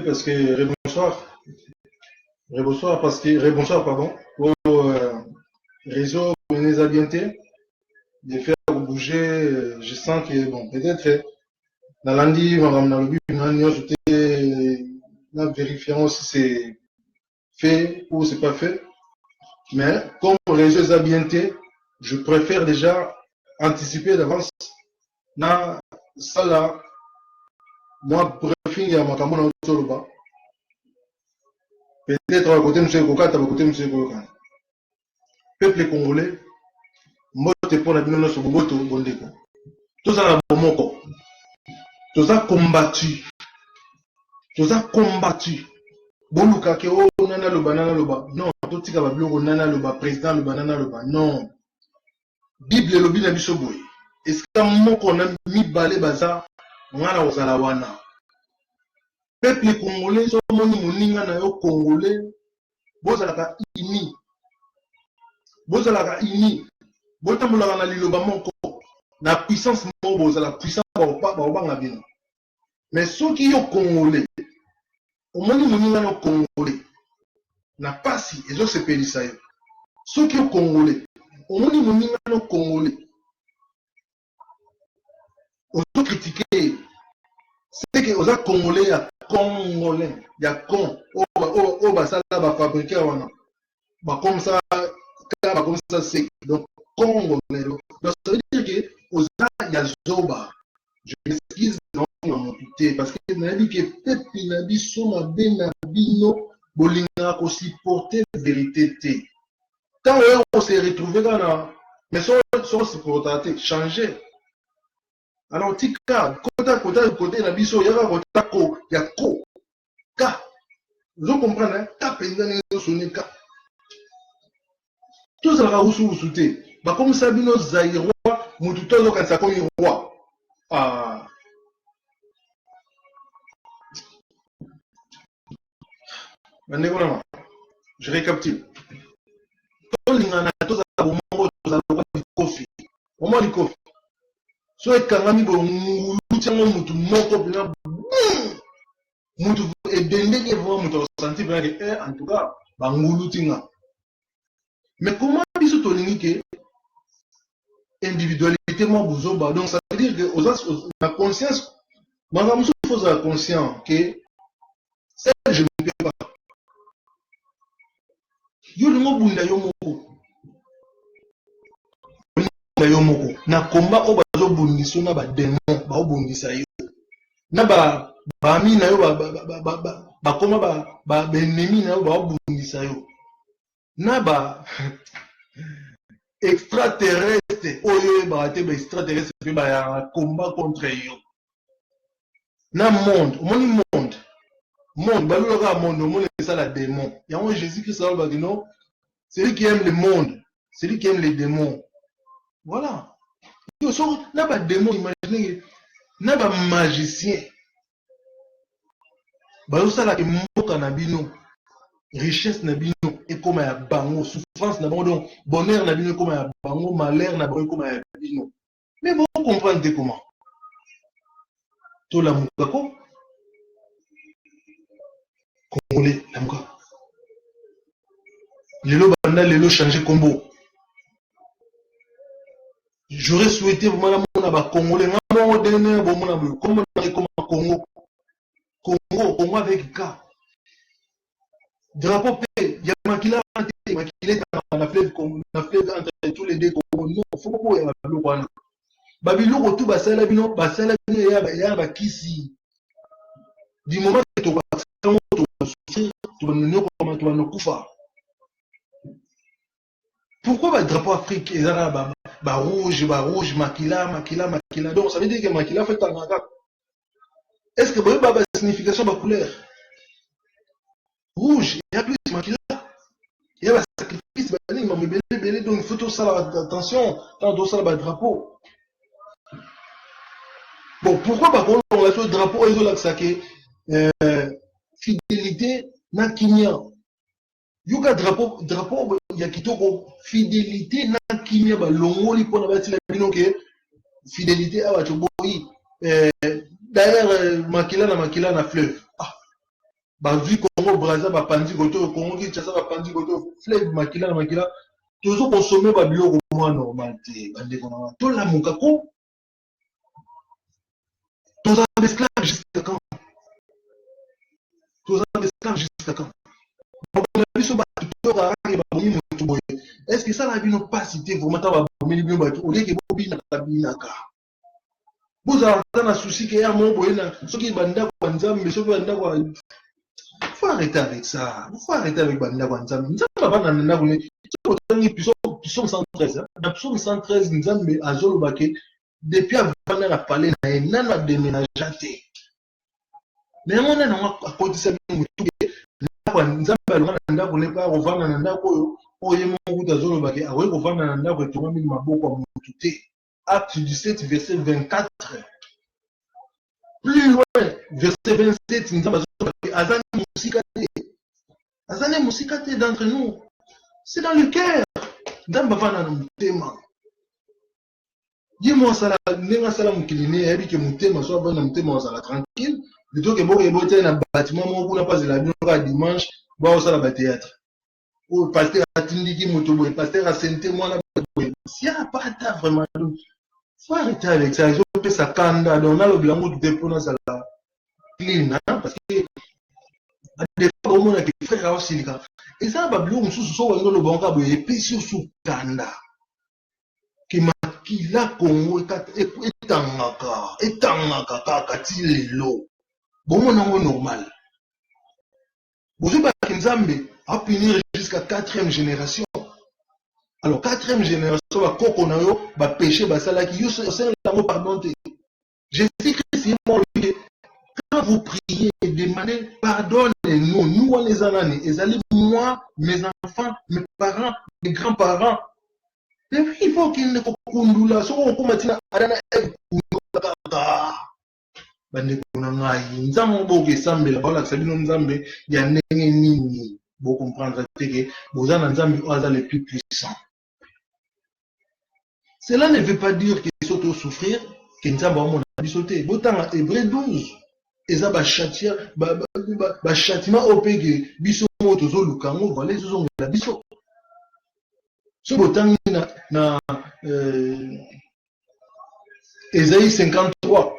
parce que rebonsoir parce que rebonsoir pardon au réseau les ambientés de faire bouger. Je sens que bon peut-être dans lundi on va le but nous vérifions si c'est fait ou c'est pas fait. Mais comme réseau les ambientés, je préfère déjà anticiper d'avance na ça là. Moi, briefing ya makambo na Toloba. Peut-être à côté de M. Kokata, à côté de M. Kokata. Peuple congolais, mbote pour la binono sur Boboto, Bondeko. Tout ça, la bomoko. Tout ça combattu. Tout ça combattu. Boluka ke o nana loba nana loba. Non, tout tika babiloko nana loba, président loba nana loba. Non. Bible lobi na biso boy. Est-ce que moko na mi balé baza ngana ozala wana. Peuple congolais, so moni moninga na yo congolais, bozalaka ini. Bozalaka ini. Botambolaka na liloba moko. Na puissance moko bozala puissance ba obanga bino. Mais soki yo congolais, omoni moninga na congolais, na pasi ezo sepelisa yo. Soki yo congolais, omoni moninga na congolais, ozo critiquer. C'est que oza congolais ya congolais, ya con, o basala ba fabriquer wana. Bah comme ça, c'est donc congolais. Donc ça veut dire que aux il y a Zoba. Je m'excuse dans mon putain parce que n'a dit que peut-être il a dit son abena bino bolinga ko supporter vérité té. Quand on s'est retrouvé dans mais son supporter changer. Alors tika côté na biso ya côté ko ya ko ka. Vous comprenez hein? Ta pendant sonner ka. Tout ça va vous souter. Bah comme ça bino zaïrois, mututo quand ça comme roi. Ah. Je récapitule. Tout l'ingana tout ça au moment où ça va du coffee. Au moment du coffee. So ekangami bo ngulutango mutu moko bina. Mutu ebende ke vo mutu senti bien que en tout cas ba ngulutinga. Mais comment biso tolingi ke individualité moi buzoba donc ça veut dire que la conscience il faut être conscient que ça je ne peux pas yo le mot bunda yo moko na combat o bazo bundiso na ba démon ba obundisa yo na ba ami na yo ba koma ba ennemi na yo ba obundisa yo na ba extraterrestre oyo ba te ba extraterrestre pe ba ya combat contre yo na monde monde baloloka monde monde ça la démon il y a un Jésus Christ ça va dire non c'est lui qui aime le monde c'est lui qui aime les démons voilà yo so na ba démon imaginez na ba magicien ba ça la mboka na bino richesse na bino et comme ya bango souffrance na bango donc bonheur na bino comme ya bango malheur na bango comme ya bino mais bon comprendre comment to la mukako congolais la muka lelo banda lelo changer combo j'aurais souhaité vraiment la ba congolais ngamo dernier bon mona comme Congo avec K drapeau P ya makila na fleuve entre tous les deux Congo non faut pas ya baloko wana babiloko tout basala bino ya ba kisi du moment que tu vas souffrir pourquoi le drapeau Afrique est là rouge makila donc ça veut dire que makila fait un magasin. Est-ce que vous avez la signification de la couleur rouge il y a plus makila il y a un sacrifice donc il faut tout ça attention quand on ça le drapeau bon pourquoi on a fait le drapeau et on a fidélité na kimia yoka drapeau ya kitoko fidélité na kimia ba longoli pona ba tila bino ke fidélité awa choboyi d'ailleurs makila na fleuve Bazui Congo Brazza bapandi koto Congo Kinshasa bapandi koto fleuve makila makila toujours consommer ba biloko moins normal te bande kona to la muka ko tous les esclaves jusqu'à quand tous les esclaves jusqu'à quand est-ce que ça n'a pas pas cité vraiment ta bomeli bien bato au lieu que bobina kabinaka vous avez un souci que ya mon boyena ce qui banda kwa nzambe ce qui banda kwa faut arrêter avec ça. Il faut arrêter avec Banda Wanzam. Nous avons un psaume 113. Dans psaume 113, nous avons à Zolobake, depuis avant de parler, nous avons déménagé. Mais on a à côté de ça, nous avons pas revendre un andako, pour y monter à Zolobake, à revendre un andako et tout le monde beaucoup à Acte 17, verset 24. Plus loin, verset 27, nous avons Azani Mousikate d'entre nous. C'est dans le cœur. Dans Bavana Moutema. Dis-moi ça, n'est-ce pas ça, Moukiliné, et que Moutema soit bon, Moutema, ça la tranquille. Plutôt que bon, et bon, un bâtiment, on n'a pas de la nuit, dimanche, bon, ça la théâtre. Ou pasteur à Tindiki Motobo, pasteur à Saint-Témoin, là, s'il n'y a pas de vraiment, il faut arrêter avec ça. Ils ont fait ça, Kanda, on a le blanc de dépôt, ça la clean, parce que des fois, on a des frères aussi, et ça, Babylon, sous le banca, et puis sous Kanda. Qui la Congo etangaka kaka ti lelo bomona ngo normal bozuba Nzambe a punir jusqu'à 4e génération. Alors 4e génération ba koko na yo ba péché ba salaki yo c'est l'amour pardon. Jésus-Christ est mort. Quand vous priez, demandez pardonne-nous, nous les années, et allez moi, mes enfants, mes parents, mes grands-parents. Et puis il faut qu'il ne kundula so on komatina adana kaka bande kunanga nzambo boke sambela bala sabino nzambe ya ndenge nini bo comprendre que bozana nzambe oza le plus puissant. Cela ne veut pas dire que soto souffrir que nzambe wa mona bisoté botanga Hébreu 12 eza ba chatia ba châtiment opege biso moto zo lukango vale zo ngela biso. Ce botangi na Ésaïe 53.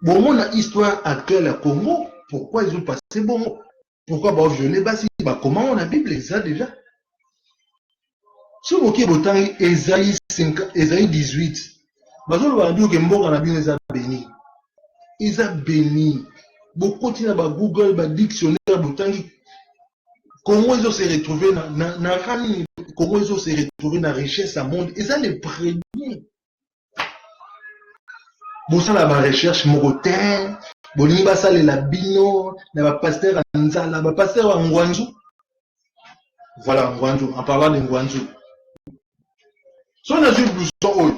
Bon, mon histoire actuelle à Congo, pourquoi ils ont passé bon? Pourquoi bah violer basi? Bah comment on a Bible ça déjà? Ce qui est botangi Ésaïe 18. Bah on va dire que mboka na bien eza béni. Eza béni. Beaucoup de bah Google, bah dictionnaire botangi. Comment ils ont se retrouvé na rami? Comment ils ont se retrouvé dans la richesse à monde? Et ça les premiers. Bon, ça la recherche Morotin, Boniba ça les labino, la pasteur Anzala, la pasteur Ngwanzu. Voilà, Ngwanzu, en parlant de Ngwanzu. Si on a vu le blouson,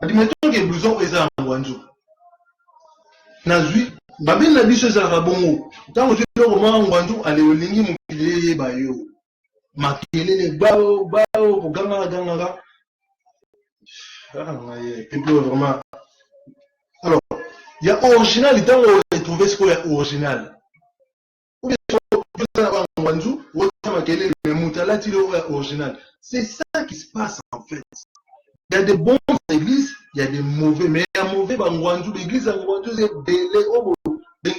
admettons que le blouson est à Ngwanzu. Nazui, Babin n'a dit ce Zarabongo. Tant que le roman Ngwanzu, allez au ligne, mon pilier, bayo. Makele, bao, ganga. Vraiment. Alors, il y a original, il y a trouvé ce qu'il y a original. C'est ça qui se passe en fait. Il y a des bons églises, il y a des mauvais, mais il y a mauvais Bangwanzu. L'église Bangwanzu, c'est des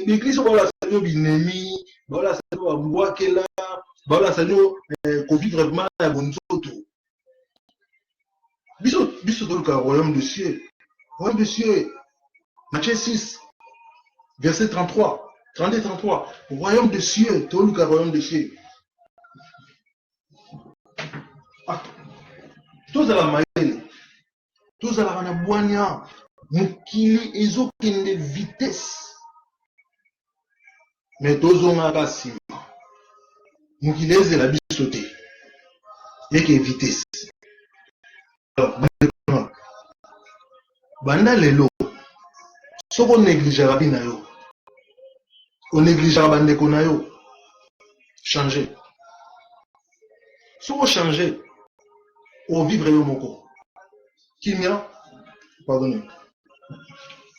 l'église, on va la saluer Binemi, on va la saluer Mwakela, on va la saluer Covid vraiment à Bonzoto. Biso dans le royaume de cieux. Royaume de cieux. Matthieu 6, verset 33. 32-33. Royaume de cieux. Tout le royaume de cieux. Ah. Tous à la maïle. Tous à la ranaboania. Mukili ezokende de vitesse. Mais tous on a rassis. Mukili est la bisoté. Et que vitesse. Banda lelo soko négligera bina yo on négligera bande kona yo changer soko changer au vivre yo moko kimia pardonnez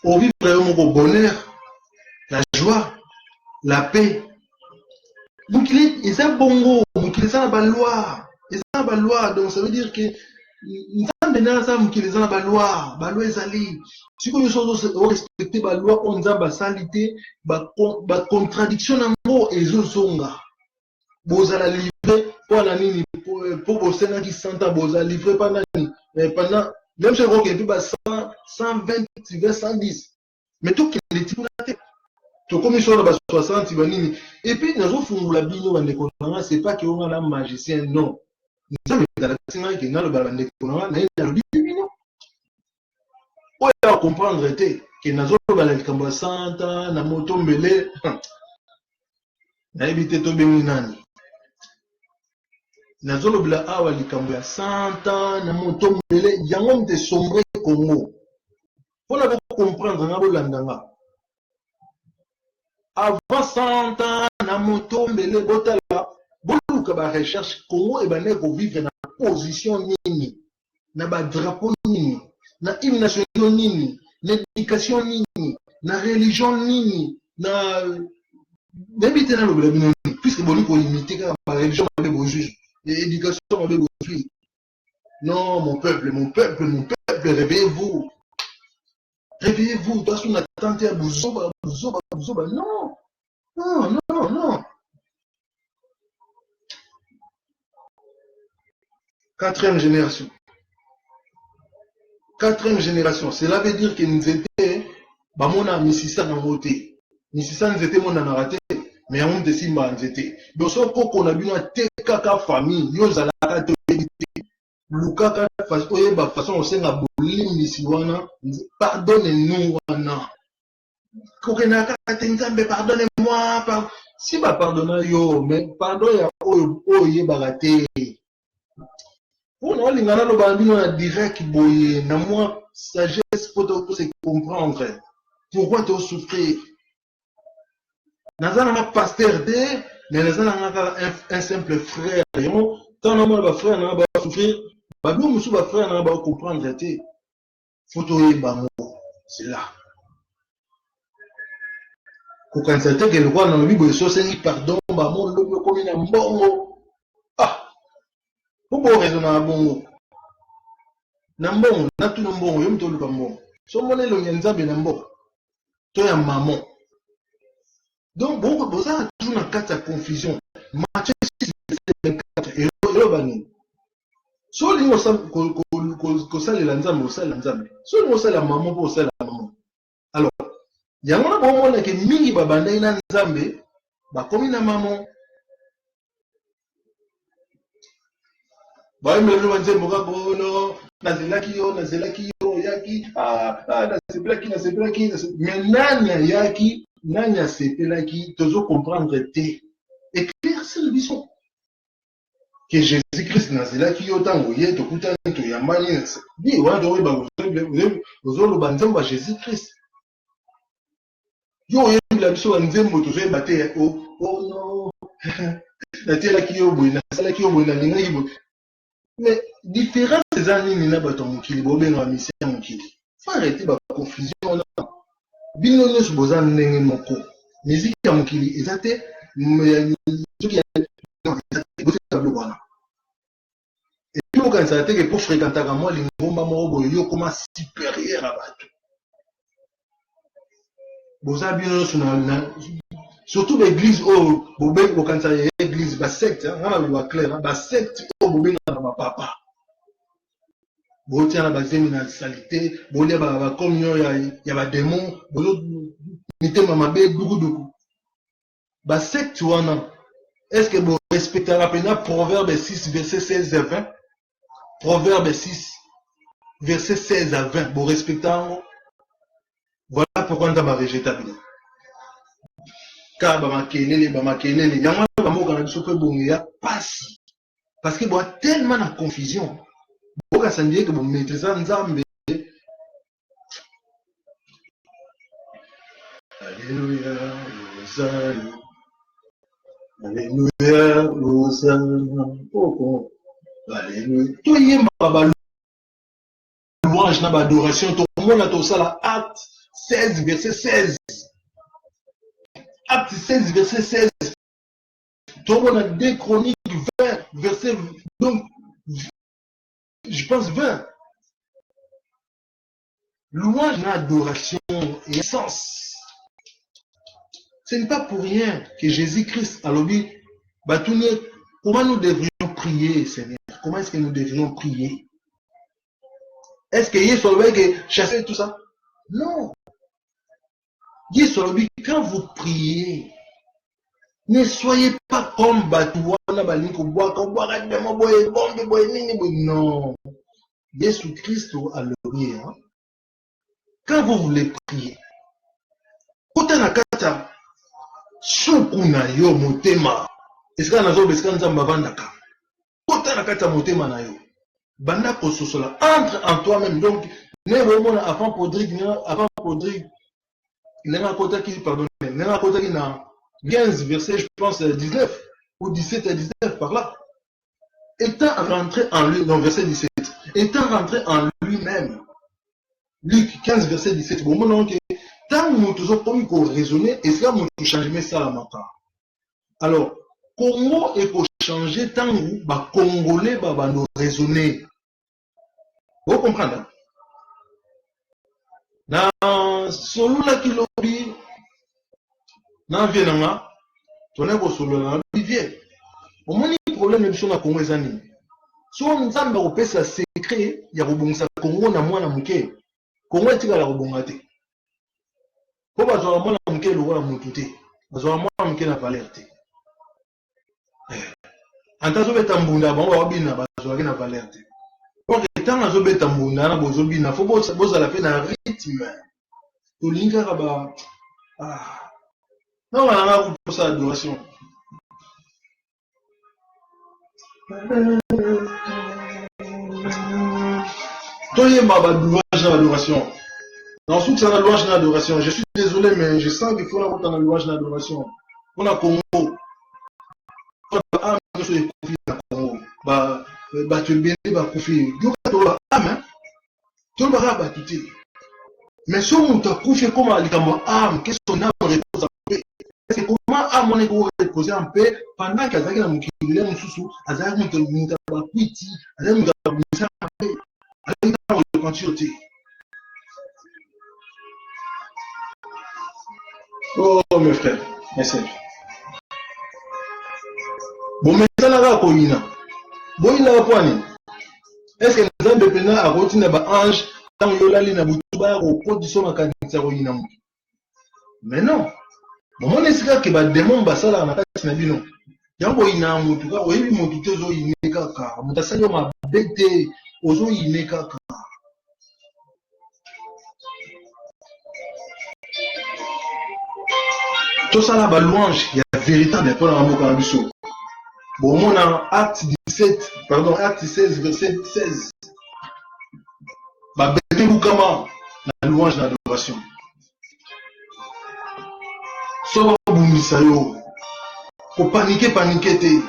au vivre yo moko bonheur la joie la paix. Donc il est un bongo, donc il est un balois. Il est un balois, donc ça veut dire que nous avons qui les a balois, balois ezali. Si nous sommes respecter balois, on a ba salité, ba contradiction nango ezosonga. Bozala livré pour la nini pour bosser na qui santa bozala livré pendant même si on a 120, 110. Mais tout qui est tout la tête. Tout comme ils sont là 60, et puis nous avons fait la bino bande konanga, c'est pas que on a un magicien, non. Nous avons dans la tinga qui na le bande konanga, na le bino. On comprendre que nous avons ba la kamba santa na moto mbele. Na éviter to bengi nani. Nous avons la awa likamba santa na moto mbele, yango de sombre Congo. Pour la comprendre na bolandanga. Avant 100 ans, na moto mbele botala, boluka ba recherche Congo et bané ko vivre na position nini, na ba drapeau nini, na hymne national nini, na éducation nini, na religion nini, na n'habite na lobela bino puisque boni ko imiter ka ba religion ba be juge, et éducation ba be juge. Non, mon peuple, réveillez-vous. Réveillez-vous, parce qu'on a tenté à Bouzoba, non. Non, non, non. Quatrième génération. Cela veut dire que nous étions, bah, mon ami, Mississa n'a voté. Mississa nous était mon raté, mais on était si mal, nous étions. Donc, ce qu'on a vu dans TKK famille, nous allons la Lukaka façon on sait la bolim wana pardonnez-nous wana kokenaka tenzambe pardonnez-moi si ba pardonner yo mais pardon ya oye barate pour nous lingana lo bambino na direct boye na moi sagesse pour se comprendre pourquoi tu souffrir nazana ma pasteur de mais nazana un simple frère yo tant na moi ba frère na ba souffrir. Babou Moussou va frère n'a pas comprendre été photo et bango c'est là pour constater que le roi dans le bible c'est pardon bamon le comme na mbongo ah pour bon raison na bongo na mbongo na tout mbongo yo mtolu mbongo so mona lo nyanzabe na mbongo to ya maman donc bon ça toujours na carte de confusion Matthieu 6:24 et le bani so lingo kosalela nzambe osalela nzambe so lingo osalela maman mpo osalela maman alors yango na bomona ke mingi babandai na nzambe bakomi na maman bayemela bino banzembo kaka ono nazelaki yo yaki nasepelaki mais nani ayaki nani asepelaki tozo comprendre te éclaircir le bison que Jésus-Christ nazelaki yo tango ye tokutani toyambani bi wana toyeba ozoloba nzembo ya Jésus-Christ yo oyebila biso ya nzembo tozoyeba te oh non natielaki yo boye nasalaki yo boye nalingaki boye mais différence eza nini na bato ya mokili bobenga bamisi ya mokili fa arrete baconfusion wana bino nyonso boza ndenge moko miziki ya mokili eza te soki wana et puis okanisa te ke po fréquentaka mwa lingomba moko boye yo koma supérieur à bato boza bino nyonso surtout l'église oyo bokanisa église basecte nga naloba clair basecte oyo bobengaka na bapapa botia na bazemi na salité bolia bacommunion ya badémon bozo mitema mabe dukuduku basecte wana est-ce que vous respectez la Proverbe 6 verset 16 à 20 Proverbe 6 verset 16 à 20 vous respectez voilà pourquoi on a végétable car bamakelele yango bamoka na biso pe bonge ya pasi parce que boa tellement na confusion boka sandie que bo maîtriser nzambe alléluia rosalie alléluia rosalie poko alléluia to yemba ba louange na ba adoration to mona to sala acte 16 verset 16 Acte 16, verset 16. On a 2 Chroniques 20, verset, donc, je pense 20. Louange, adoration et sens. Ce n'est pas pour rien que Jésus-Christ a dit, comment nous devrions prier, Seigneur? Comment est-ce que nous devrions prier? Est-ce que Yésus que chasser tout ça? Non. Yésus, quand vous priez, ne soyez pas comme non. Jésus-Christ a le rien. Quand vous voulez prier, sukuna yo motema esika nazo besika nzamba vandaka kota na kata motema na yo banda kososola entre en toi-même. Donc ne vraiment avant podrigue n'a kota qui pardon n'a kota qui na 15 verset je pense 19 ou 17 à 19 par là, étant rentré en lui, dans verset 17, étant rentré en lui-même. Luc 15 verset 17. Bon mon que tant nous toujours comme qu'on raisonner et cela nous changer ça la matin. Alors Congo est pour changer tant nous bah Congolais bah nous raisonner. Vous comprenez? Na solo la kilobi na vienanga tona ko solo na vivie. Au moins le problème est sur la Congo ezani. So nzamba opesa secret ya kobongisa Congo na mwana muke. Congo etika la kobonga te. Po bazwa mwana muke lokola mutu te. Bazwa mwana muke na valeur te. Antazo beta mbunda bango babina bazwa ke na valeur te. Donc tant azo beta mbunda na bozo bina fo boza la pe na rythme. To linga ba non on a pour ça adoration. Toye ma louange à l'adoration. Dans ce que c'est la louange à l'adoration. Je suis désolé, mais je sens qu'il faut la mettre dans la louange à l'adoration. On a Congo. On a Congo. Tu es bien, Koufi. Tu as âme. Tu as battu. Mais si on t'a couché comme à âme, qu'est-ce qu'on a repose en paix? Est-ce que comment âme on est reposer en paix pendant qu'à Zagina Moukile, Moussou, à Zagina Moukabouiti, à Zagina Moukabouiti, à Zagina Moukabouiti. Oh mes frères, merci. Bon, mais ça n'a pas Koina. Bon, il n'a pas ni. Est-ce que nous avons besoin à continuer à ange tant que la ligne à au condition à candidat Koina? Mais non. Bon, on est sûr que les démons basal à la carte n'a bino. Yango ina mutu ka oyebi mutu te zo ine kaka. Mutasali ma bete ozo ine kaka. Tout ça là, la louange, il y a véritable pour la mboka biso. Bon, on a acte 17, pardon, acte 16, verset 16. Bah, bete boukama, la louange, l'adoration. Soba boumisa yo. Faut paniquer te.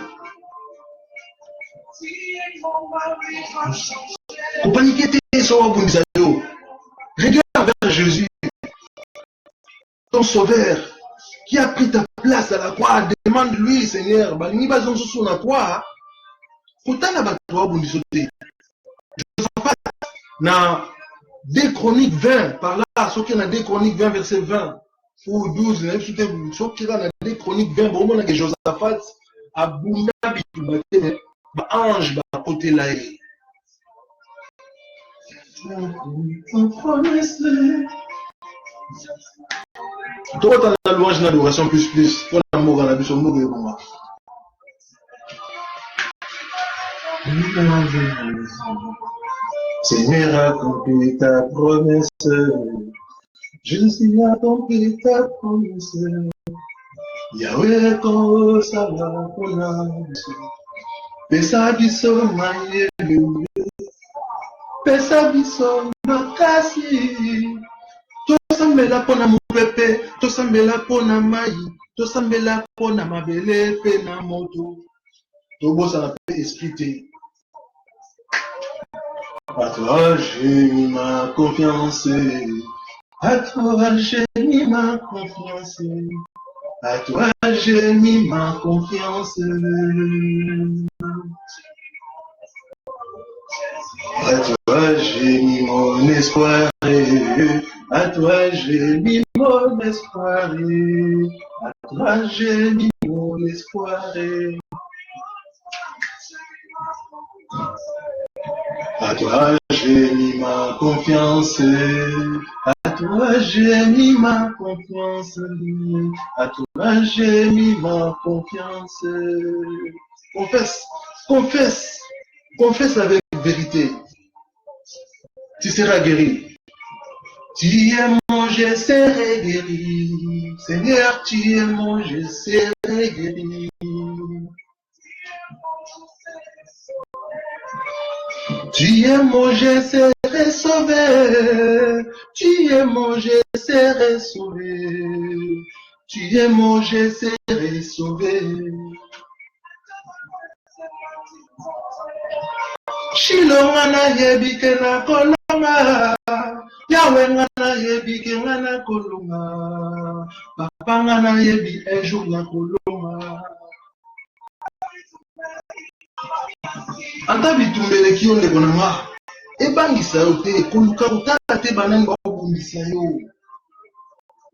Faut paniquer te, soba boumisa yo. Regarde vers Jésus, ton sauveur, qui a pris ta place à la croix. Demande-lui, Seigneur, ni bazon sous la croix. Pourtant, la bataille bondisoté. Je ne sais pas, dans 2 Chroniques 20, par là, ceux qui ont 2 Chroniques 20, verset 20, ou 12, ceux qui ont 2 Chroniques 20, bon, on a que Josaphat a boumé, ange, côté là. Toi, tu as la louange de l'adoration plus. Pour l'amour à la bise, on mourrait pour moi. Seigneur, accomplis ta promesse. Jésus, accomplis ta promesse. Yahweh, quand ça va pour la pesa biso maye. Pesa biso makasi. Tosambela pona mupepe, tosambela pona mai, tosambela pona mabele pe na moto. Tobosa la paix esprit. À toi j'ai mis ma confiance. À toi j'ai mis ma confiance. À toi j'ai mis ma confiance. À toi j'ai mis mon espoir. À toi j'ai mis mon espoir. À toi j'ai mis mon espoir. À toi j'ai mis ma confiance. À toi j'ai mis ma confiance. À toi j'ai mis ma confiance. Confesse, confesse, confesse avec vérité. Tu seras guéri. Tu es mon, je serai guéri. Seigneur, tu es mon, je serai guéri. Tu es mon, je serai sauvé. Tu es mon, je serai sauvé. Tu es mon, je serai sauvé. Shilo ngana yebike na kolonga. Yahweh ngana yebike ngana kolonga. Papa ngana yebi un jour na kolonga. Anta bitumbeleki yo ndeko na nga. Ebangisa yo te, koluka kotala te banani babundisa yo.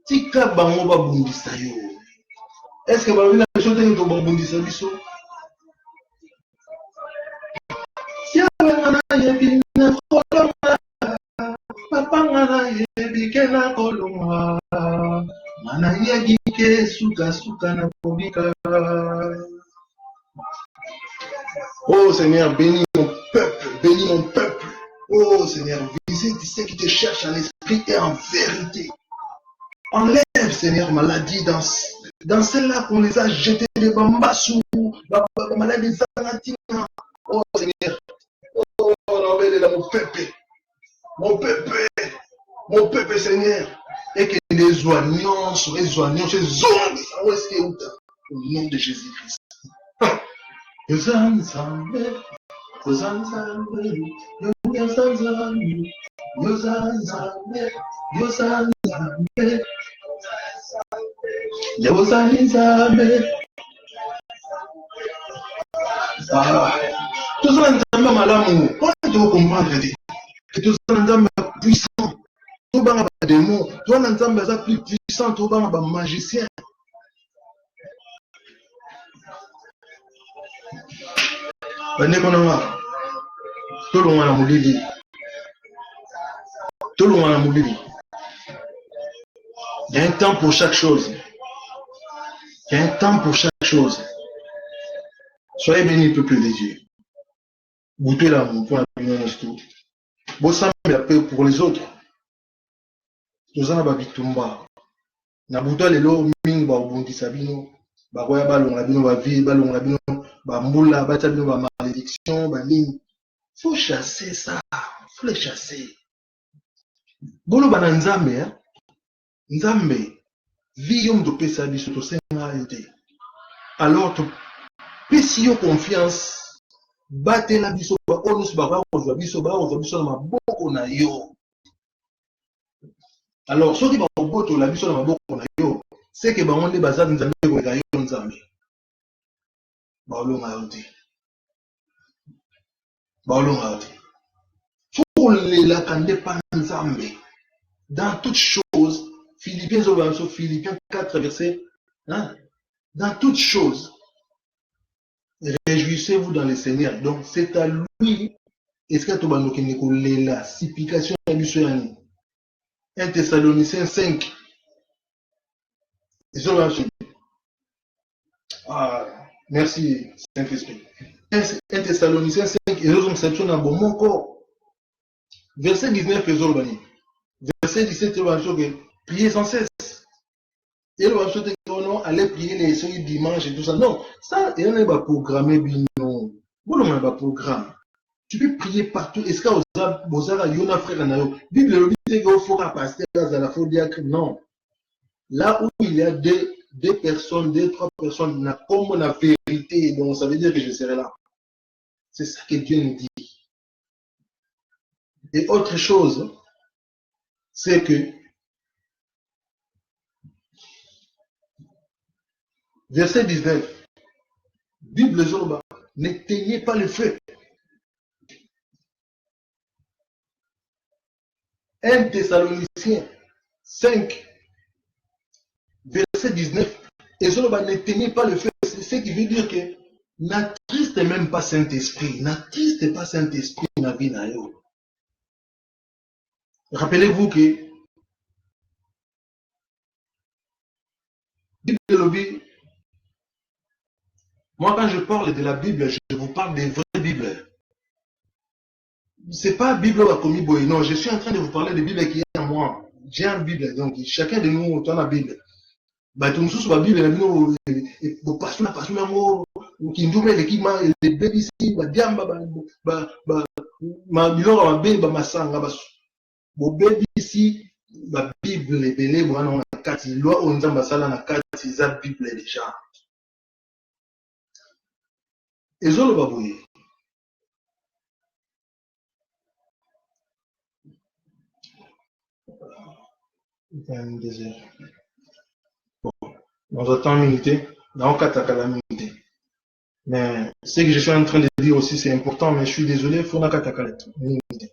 Tika bango babundisa yo. Est-ce que babina biso te to babundisa biso? Yahweh ngana yebi na kolonga. Papa ngana yebike na kolonga. Ngana yebike suka suka na kobika. Oh Seigneur, bénis mon peuple, bénis mon peuple. Oh Seigneur, visite ceux qui te cherchent en esprit et en vérité. Enlève, Seigneur, maladie dans celle-là qu'on les a jetés des bambassous, maladie des anatina. Oh Seigneur, oh mon peuple, Seigneur, et que les oignons, les oignons, les zombies, au nom de Jésus-Christ. Yozanzambe, Yozanzambe, Yozanzambe, Yozanzambe, Yozanzambe, Yozanzambe. Tout ça, Nzambe malamu. Comment tu veux comprendre que tout ça, Nzambe puissant. Tout ça, ba démon. Tout ça, Nzambe est plus puissant. Tout ça, ba magicien. Bande konama. Tout le monde a moulili. Tout le monde a moulili. Il y a un temps pour chaque chose. Il y a un temps pour chaque chose. Soyez bénis, peuple de Dieu. Goûtez l'amour pour la vie tout. Bon, ça la paix pour les autres. Tout ça, ba bitumba. Na buta lelo mingi ba ubundi sabino. Ba koya balonga bino ba vie, balonga bino ba mbula, ba tabino ba malédiction, ba nini. Faut chasser ça. Faut les chasser. Bolo ba na nzambe, hein. Nzambe. Vie yom to pesa biso to senga yote. Alors to pesi yo confiance. Bate la biso ba onus ba ba kozwa biso na maboko na yo. Alors soki ba oboto la biso na maboko na yo, c'est que ba onde baza nzambe ko ka yo nzambe. Ba olonga yote. Ba olonga yote. Faut la kande pa nzambe. Dans toutes choses, Philippiens 4 verset, hein? Dans toutes choses, réjouissez-vous dans le Seigneur. Donc c'est à lui. Est-ce que tu vas la supplication à lui 1 Thessaloniciens 5. Ah, merci Saint-Esprit. 1 Thessaloniciens 5, et nous sommes dans bon corps. Verset 19, verset 17, priez sans cesse. Et le verset non, allez prier les dimanches et tout ça. Non, ça, il y en a pas programmé, non. Bon, on a pas programme. Tu peux prier partout. Est-ce que vous avez un frère en Bible, le dit qu'il faut passer à la faute diacre. Non. Là où il y a deux personnes, 3 personnes, n'a comme la vérité, donc ça veut dire que je serai là. C'est ça que Dieu nous dit. Et autre chose, c'est que Verset 19. Bible Zoba, n'éteignez pas le feu. 1 Thessaloniciens 5, verset 19. Et Zoba, n'éteignez pas le feu. C'est ce qui veut dire que n'attriste même pas Saint-Esprit. N'attriste pas Saint-Esprit dans la vie. Rappelez-vous que Bible lobby, moi quand je parle de la Bible, je vous parle des vraies Bibles. C'est pas Bible ou commis boy. Non, je suis en train de vous parler de Bible qui est en moi. J'ai une Bible, donc chacun de nous a une Bible. Bah, tout le monde la Bible, nous, parce que nous, qui nous met l'équipement, les bébés ici, bah, diamba, ma biloko ma bébé, ma sanga, mon bébé ici, ma Bible, les bébés, moi, on a quatre, loi, on a masala, na quatre, c'est la Bible déjà. Et je le babouille. Bon, on attend une minute, dans le cas de la minute. Mais ce que je suis en train de dire aussi, c'est important, mais je suis désolé, il faut que je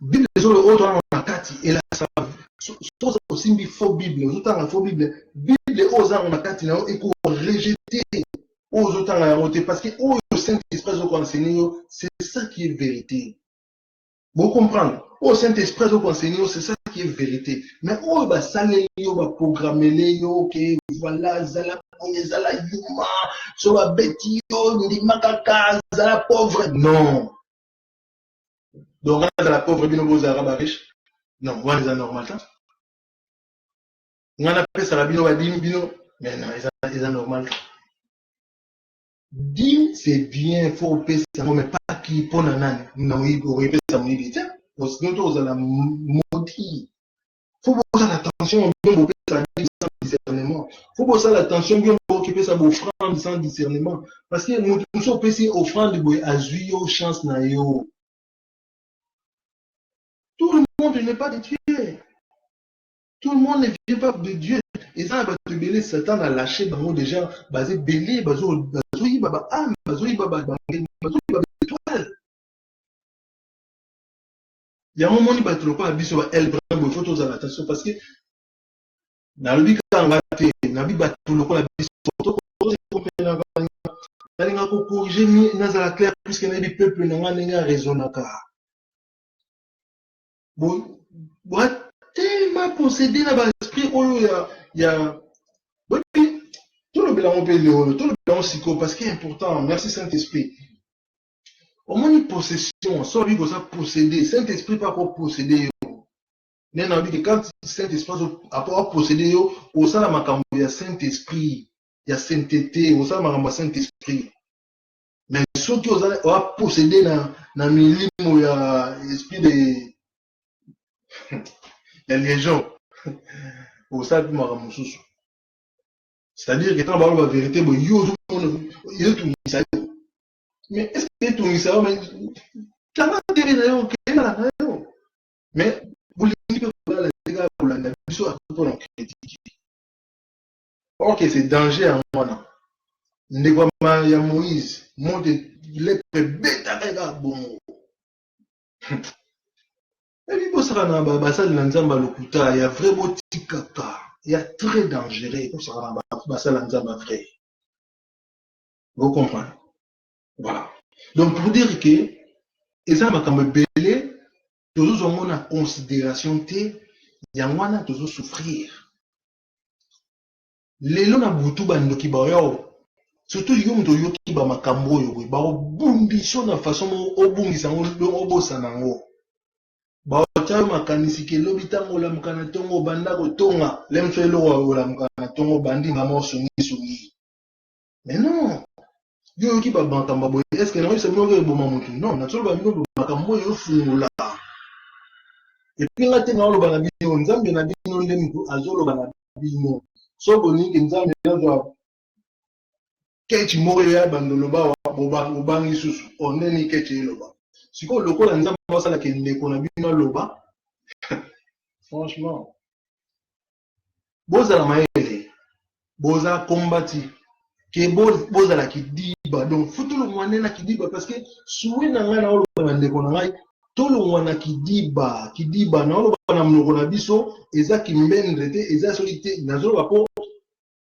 Bible autre on kati et là ça aussi une faux Bible autant la faux Bible Bible aux on a kati na et pour rejeter aux autant la route parce que au Saint-Esprit au enseigner c'est ça qui est vérité. Vous comprenez? Au Saint-Esprit au enseigner c'est ça qui est vérité. Mais au ba salé yo ba programmer yo que voilà zala zala yuma so ba beti yo ndi makaka zala pauvre non. Donc, on a la pauvre bino beaux arabes riches. Non, on est normal. On a appelé ça la bino bino. Mais non, ils sont normal. Dim, c'est bien, il faut payer ça, mais pas qui pour nanan. Non, il faut payer ça, mais il tiens. Parce que nous, on a la maudit. Il faut poser l'attention, bien, pour payer ça sans discernement. Il faut poser l'attention, bien, pour occuper ça, offrande sans discernement. Parce que nous, sommes payés offrande, à zuyo, chance, na yo. Tout le monde n'est pas de Dieu. Tout le monde ne vient pas de Dieu. Et ça, Belé, Satan a lâché dans le déjà, basé Belé, Bazoui, Baba, âme, Bazoui, Baba, Bazoui, Baba, étoile. Il y a un moment où il ne faut pas sur elle, il faut tous à l'attention parce que dans le but, quand on va te, dans le but, tout le monde a il faut corriger, mais dans la claire, puisque les peuples n'ont pas raison. Bon, tellement possédé dans l'esprit, il y a. Tout le bilan peut le tout le bilan psycho parce qu'il est important. Merci Saint-Esprit. Au moins une possession, soit lui ça posséder. Saint-Esprit pas pour posséder. N'a envie que quand Saint-Esprit a pas posséder, au sein de ma cambo, il y a Saint-Esprit, il y a sainteté, au sein de ma Saint-Esprit. Mais ceux qui ont possédé dans le milieu, il y a l'esprit de. Il y a les gens. Au sein de ma Ramoussous. C'est-à-dire que quand on parle de la vérité, il est tout ça. Mais est-ce que tout ça, mais mais vous les gars, vous l'avez pour la critique. Ok, c'est danger à moi. Ndegwama ya Moïse, monte lettre bête avec un bon. Et puis pour ça, il y a vraiment tikaka. Il y a très dangereux pour ça, vrai. Vous comprenez? Voilà. Donc pour dire que, et ça m'a comme belé, toujours on a considération il y a moins toujours souffrir. Les gens ont beaucoup de choses. Surtout yo mto yo ki ba makambo yo ba obungiso na façon obungisa ngo bosana ngo ba tayo makanisi ke lobi tango la mukana tongo banda ko tonga lemso elo wa la mukana tongo bandi ngamo sungi mais non yo ki ba bantamba boy est-ce que non c'est bon que boma mutu non na tsolo ba mino makambo yo fungula et puis nga te na lo bana bino nzambe na bino ndemtu azolo bana bino so boni ke nzambe yo Kechi Moria Bandoloba Bobangi Susu, on est ni Kechi Loba. Si quoi le coup d'Anzam Massa la Kende qu'on a vu dans Loba, franchement, Boza la Maël, boza combattu que boza la kidiba donc faut tout le monde na kidiba parce que soué na nga na olo na ndeko na ngai tout le monde kidiba na olo na mnoko na biso eza kimbendre te eza solité nazo ba po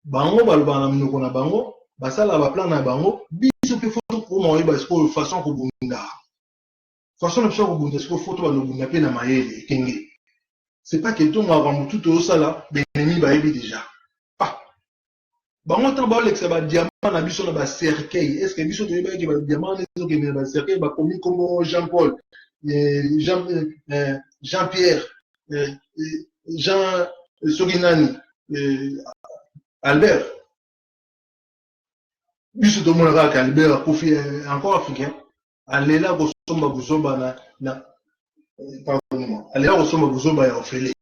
bango baloba na mnoko na bango basala ba plan na bango biso pe photo pour moi ba ko façon ko bunda façon na biso ko bunda ko photo ba lobunda pe na mayele kenge c'est pas que tout ma mutu to sala benemi ba yebi déjà ah bango tant ba lexa ba diamant na biso na ba cercueil est-ce que biso to yeba ke ba diamant na ke ba cercueil ba komi comme Jean-Paul Jean-Pierre Jean Soginani Albert biso to mona kaka Albert akufi encore africain alela kosomba buzomba na pardon alela kosomba buzomba ya ofele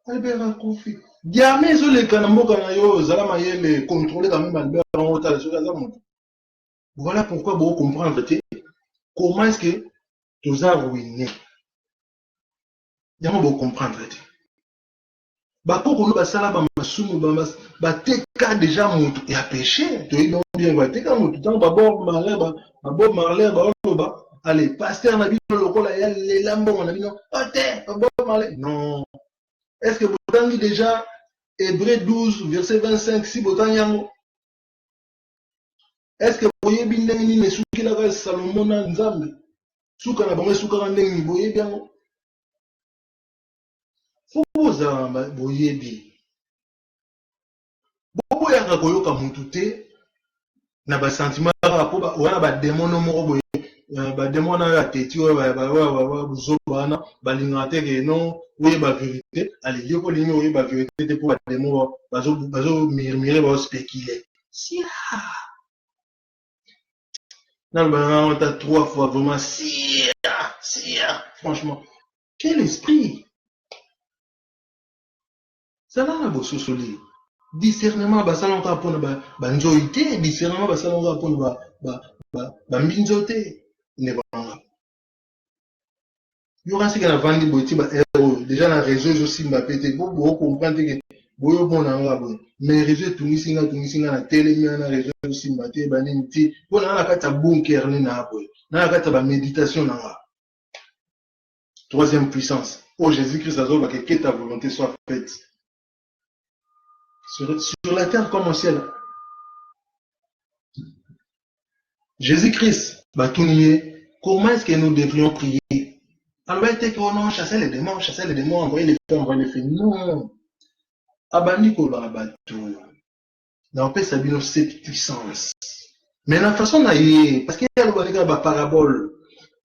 Albert akufi diamant ezoleka na mboka na yo zala mayele contrôler quand même Albert en hauteur sur la moto. Voilà pourquoi vous comprendre comment est-ce que tu as ruiné. Vous comprendre. Bakoko no basala ba masumu ba teka déjà moto ya péché, tu es bien ba teka moto tant ba Bob Marley ba oloba allez pasteur na bino lokola ya lelambo na bino ote Bob Marley non. Est-ce que vous avez déjà Hébreux 12 verset 25 si vous avez est-ce que vous voyez bien que souki la Salomon na Nzambe souka na bango souka ndenge vous voyez bien vous voyez bien bobo ya ka koyoka mutu te na ba sentiment rapport ba wana ba démon no moko boye ba démon na ya teti ba buzobana balinga te que non oui ba vérité allez yo ko lingo oui ba vérité te pour ba démon bazo murmurer ba spéculer si non ben on t'a 3 fois vraiment si franchement quel esprit ça là bo sosoli discernement basala encore pour ba nzoité discernement basala encore pour ba mbinzoté ne ba il y aura ce qu'on a vendu boiti ba héros déjà dans réseau aussi m'a pété pour comprendre que boyo bon na ngabo mais réseau tungisinga na télé na réseau aussi m'a té ba nti pour na kata bunker ni na boy na kata ba méditation na nga troisième puissance oh Jésus-Christ azoba que ta volonté soit faite sur la terre comme au ciel. Jésus-Christ, comment est-ce que nous devrions prier? Alors, on non, chasser les démons, envoyer les feux, Non. Abandi ko la bateau. Dans paix, ça vient cette puissance. Mais la façon d'aller, parce qu'il y a une parabole.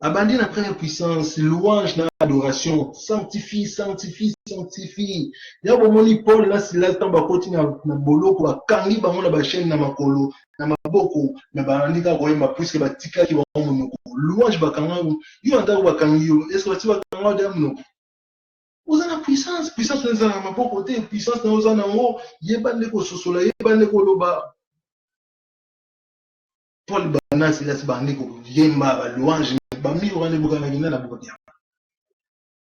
Abandonne la première puissance, louange dans l'adoration, sanctifie. Il y a un moment Paul là, si là, tant bakoti na boloko, bakangi bango na ba chaîne na makolo, na maboko, na bandika ko yema puisque batika ki bango monoko. Louange bakanga, yo anta bakangi yo, est-ce que tu bakanga de monoko? Vous avez la puissance dans la maboko te, puissance dans ozana ngo, yebande ko sosola, yebande ko loba. Paul Banas, il a ce bandiko, yemba louange.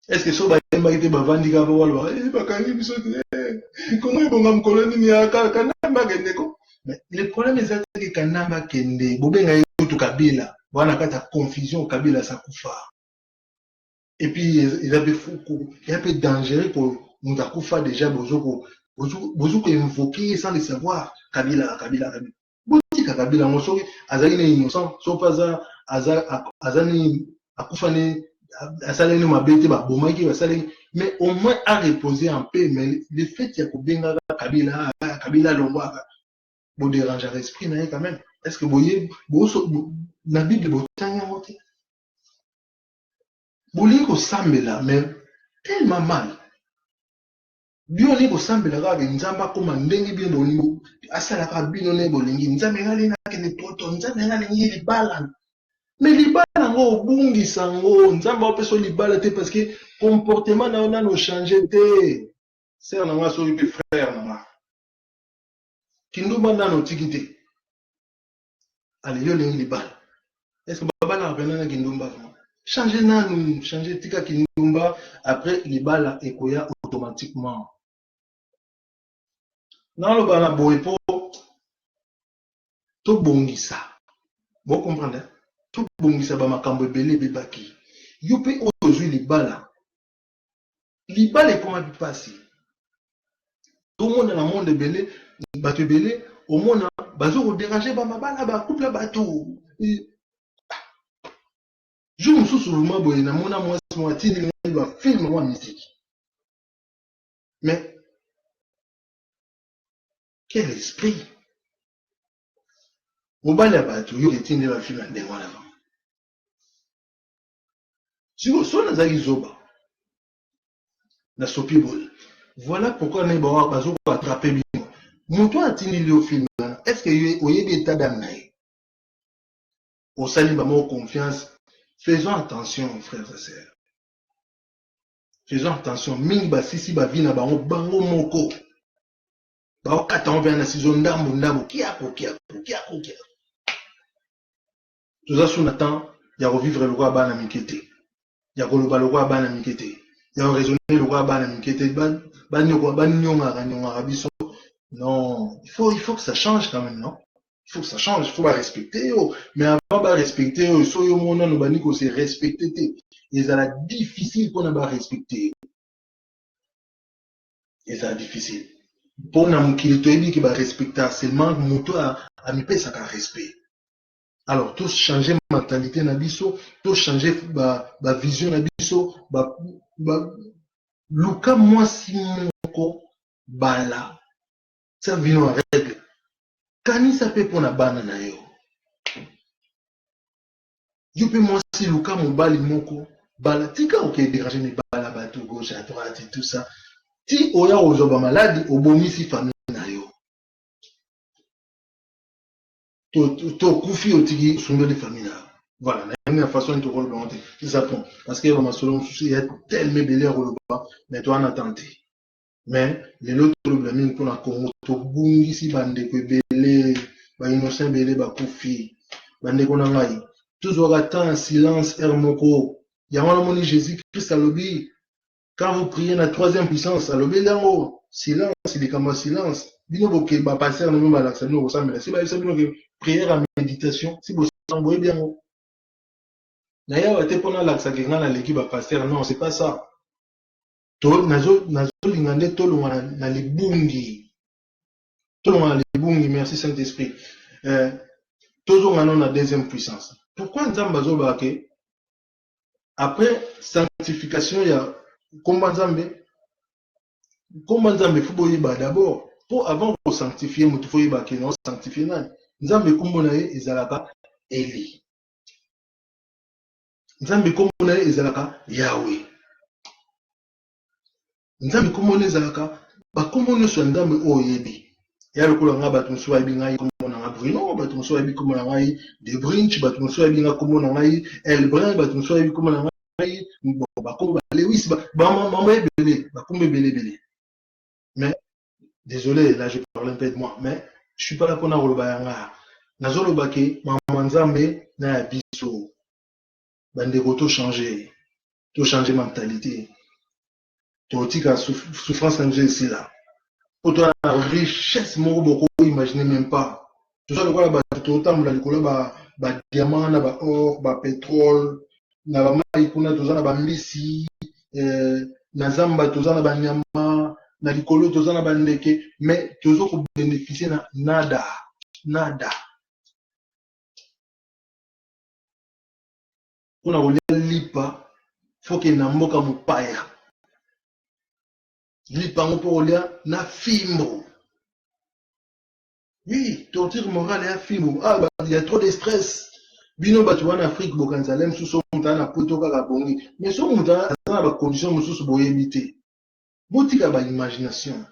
Est-ce que so ba yemba ite bavandi ka bo walwa bakangi biso comment ils vont me coloniser ni aka kanamba kendeko mais le problème est que kanamba kende bobenga yoto kabila wana kata confusion kabila sa kufa et puis il a peu dangereux pour nous akufa déjà bozo ko invoquer sans le savoir kabila botika kabila ngoso azali ne innocent so pas azani akufane asaleni mabete ba bomaki basaleni mais au moins à reposer en paix mais le fait qu'il y a kobenga kabila longwaka bo déranger l'esprit na quand même est-ce que boye na bible botanya mote boli ko sambela mais tellement mal bioni ko sambela ka nzamba koma ndenge bien bolingo asala ka bino ne bolingi nzambe ngali na kene poto nzambe ngali ngi libala mais libala ngo bungi sango nzamba opeso libala te parce que comportement na ona no changer te sœur na nga so pe frère na nga kindumba na no tikite allez yo lingi libala est-ce que baba na pena na kindumba changer na nous changer tika kindumba après libala ekoya automatiquement Dans le bana boy po to bongisa. Vous comprenez? To bongisa ba makambo belé bebaki. Yupe ozui libala. Libala est comment passer. Tout le monde dans le monde belé, batu belé, au monde bazo déranger ba mabala ba couple bateau. Je me suis souvent boy na mona moi tini ba film moi musique. Mais quel esprit? Mobile bateau yo tini ba film de moi là. Si vous sonne za zoba na sopi bol. Voilà pourquoi les bawa bazo attraper bien. Mon toi tini le film. Est-ce que vous avez état d'âme? Au salut maman confiance. Faisons attention, frères et sœurs. Faisons attention. Ming ba sisi ba vina ba bango moko. Ba okata on vient na saison ndambo ndambo kiako. Tout ça on attend, il y a revivre le roi bana mikete. Il y a koloba le roi bana mikete. Il y a raisonner le roi bana mikete. Ban nyonga biso. Non, il faut que ça change quand même, non? Il faut que ça change, il faut pas respecter. Mais avant de respecter, soyo mona no baniko c'est respecter. Et ça la difficile pour ne pas respecter. Et ça difficile. Pour na mukili toyebi qui va respecter seulement moto a mi pesa ka respect. Alors tous changer mentalité na biso, tous changer ba vision na biso, ba luka moi si moko bala. Ça vient en règle. Kanisa pe pona bana na yo. Yo pe moi si luka mobali moko bala tika ok déranger mes bala bateau gauche à droite et tout ça. Si oya ozoba maladi obomisi famille na yo. To kufi otiki sungo de famille na. Voilà, la façon de rôle monter. C'est ça pour parce que vraiment selon il y a tellement belé roloba mais toi en attente. Mais les autres problèmes pour la Congo to bungi si bande ko belé ba innocent belé ba kufi bande ko na ngai. Toujours attend en silence hermoko. Il y a un Jésus Christ à l'obéi. Quand vous priez la troisième puissance, à l'obéi là-haut, silence, il est comme un silence. Bino boke ba passer no même à l'accès no ressemble. C'est pas ça bino que prière à méditation, si vous s'envoyez bien. D'ailleurs, était pendant l'accès que na l'équipe ba passer non, c'est pas ça. To nazo lingande to lo na libungi. To lo na libungi, merci Saint-Esprit. Toujours on a deuxième puissance. Pourquoi Nzamba zo ba ke après sanctification il y a comment Nzambe faut yeba d'abord pour avant de sanctifier mutu faut yeba ke non sanctifier nani Nzambe kombo na ye ezalaka Eli. Nzambe kombo na ye ezalaka Yahweh. Nzambe kombo na ezalaka ba kombo no so Nzambe oyebi. Ya lokola nga bato mosusu bayebi ngai kombo na nga Bruno, bato mosusu bayebi kombo na ngai De Brinch, bato mosusu bayebi nga kombo na ngai Elbrun, bato mosusu bayebi kombo na ngai bakombo ba Lewis, maman ebele, bakombo ebele. Mais désolé, là je parle un peu de moi, mais je suis pas là pour na roloba yanga. Nazo lobake maman Nzambe na ya biso. Bandeko to changer mentalité. To tika souffrance en Dieu ici là. Pour toi la richesse moko beaucoup imaginer même pas. Tout ça le quoi ba to tamula likolo ba diamant na ba or, ba pétrole, na ba mai kuna to na ba mbisi, na zamba to na ba nyama, na likolo to na ba ndeke, mais toujours pour bénéficier na nada. Kuna kolia lipa faut que na mboka mopaya. Lipa ngo pour kolia na fimbo. Oui, torture morale et à fimbo. Ah bah il y a trop de stress. Bino batu en Afrique bokanzalem sous son na poto kaka bongi. Mais son muta na ba condition mususu boyebité. Botika ba imagination.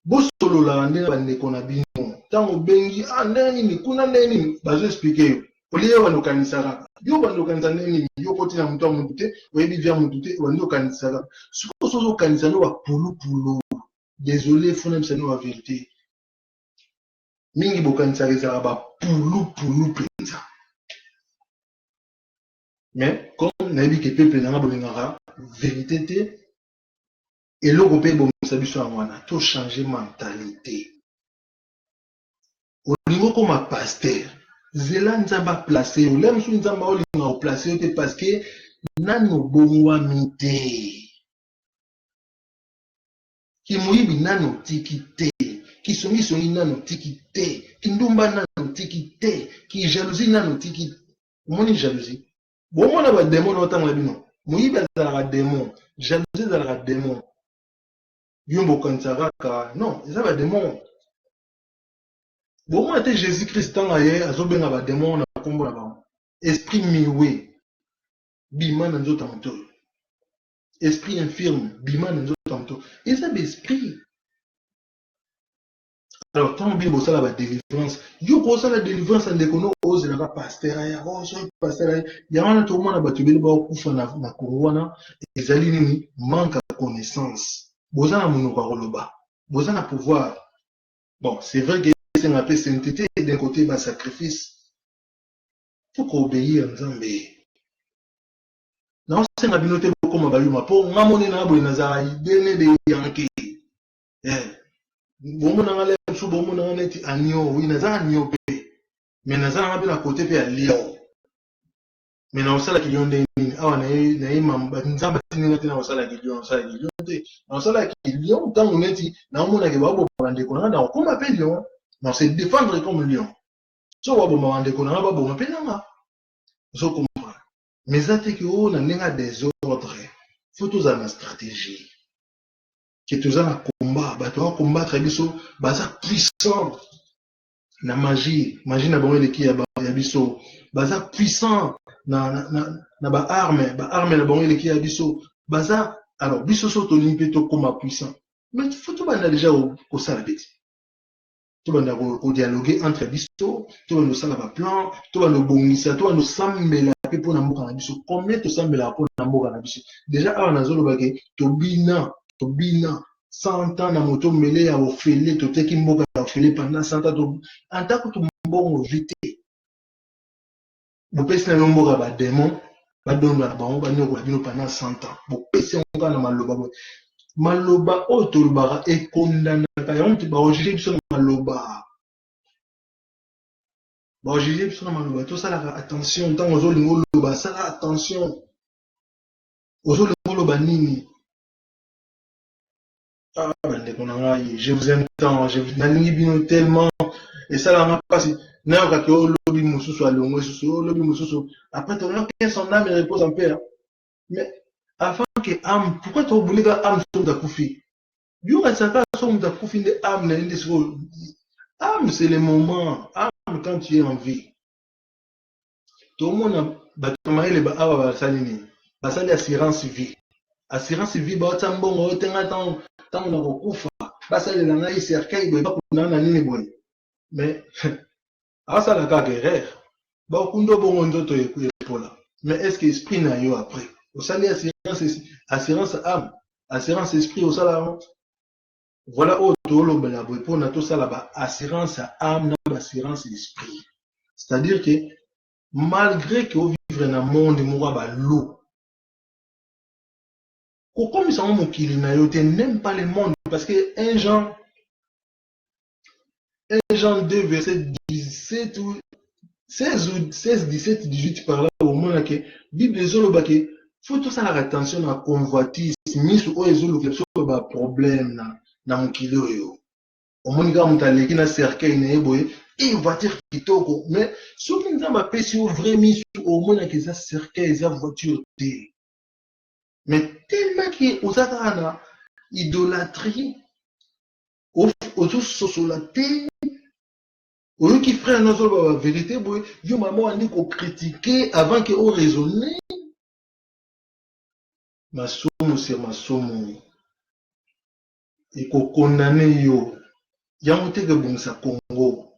Bo solo la ndena ba ndeko na bino. Tango bengi ndeni ni kuna ndeni bazo expliquer. Oliye wano kanisaka. Yo bando kanisa ndeni yo koti na mutu amuntu te, oyebi via mutu te, wando kanisaka. Suko sozo kanisa no ba pulu. Désolé, faut même savoir la vérité. Mingi bokanisa rezala ba pulu penza. Mais comme nayebi ke peuple na bolingaka vérité te, et l'Europe bon sabiso amwana to changer mentalité. au niveau comme un pasteur zela nzamba placé ou l'aime sous nzamba olinga au placé parce que nano bongwa mite ki moyibi nano tiki te ki songi nano tiki te ki ndumba nano tiki te ki jalousie nano tiki moni jalousie bon mona ba démon otanga bino moyibi azalaka démon jalousie azalaka démon yombo kansaraka non eza ba démon bon moi te Jésus Christ tanga ye azobenga ba démon na kombo na bango esprit miwe bima na nzota moto esprit infirme bima na nzota moto eza ba esprit. Alors tant bien bossa la délivrance yo bossa la délivrance en décono ose la pasteur ya ose pasteur ya wana to mona batubeli ba kufa na korwana ezali nini manque de connaissance boza na monoko koloba boza na pouvoir bon c'est vrai que c'est un peu sainteté d'un côté ba sacrifice faut obéir nzambe na senga binote bokoma bayuma po ngamone na boye nazara idene de yanke bomo na ngale su bomo na neti anio oui naza anio pe mais naza na na côté pe ya lion mais na osala ki lion de nini awa na imamba nzamba tinina tena osala ki lion te na osala ki lion tango neti na omona ke babo bande ko na okoma pe lion na se défendre comme lion so babo bande ko na babo pe na so comprendre mais zate ki o na nenga désordre faut tous avoir une stratégie que tous en combat bato combattre biso baza puissant na magie na bango eleki ya biso baza puissant na ba arme na bango eleki ya biso baza alors biso so toni mpe tokoma puissant mais faut tout banda déjà au sala beti to banda ko dialoguer entre biso to banda sala ba plan to banda bongisa to banda sambela pe pona mboka na biso combien to sambela pona mboka na biso déjà awa nazoloba ke tobina 100 ans na moto mele ya ofele toteki mboka ya ofele pendant 100 ans en tant que mbongo vite bopesi na mboka ba démon ba donga na bango ba nyoko bino pendant 100 ans bopesi ngo na maloba o tolobaka e kondana ka ya mtu ba ojuger biso na maloba to sala attention tant ozolingo loba sala attention ozolingo loba nini. Ah, je vous aime tant, je vous aime tellement. Et ça, là, pas si. Après, tu as son âme et repose en paix. Mais avant que âme, pourquoi tu as oublié que âme soit d'accoufi? Dieu a sa façon d'accoufi de âme. Âme, c'est le moment. Âme, quand tu es en vie. Tout le monde a battu les bas, basali assurance vie. Assurance vie, bah, t'as bon, t'as tant on kufa basa le nanga cercueil boy ba kunana nini boy mais asa la ka guerre ba kundo bongo ndoto yepola mais est-ce que esprit na yo après au sali assurance âme assurance esprit au sala voilà auto lo bela boy pona to sala ba assurance âme na assurance esprit c'est-à-dire que malgré que on vivre dans monde mo ba lo comme ça mon kili na yo te n'aime pas le monde parce que 1 Jean 2 verset 17 ou 16 17 18 par là au moins que Bible ezoloba ke faut tout ça la attention à convoitise misu o ezoloba so ba problème na mokili oyo omoni ka mutaleki na cercueil na eboye et voiture kitoko mais soki nzamba pesi o vrai misu au moins que ça cercueil ça voiture te mais tellement que osaka na idolâtrie au sosolaté au qui frère nous la vérité boy yo maman andi ko critiquer avant que on raisonner masomo sur masomo et ko condamner yo yango te ke bongisa Congo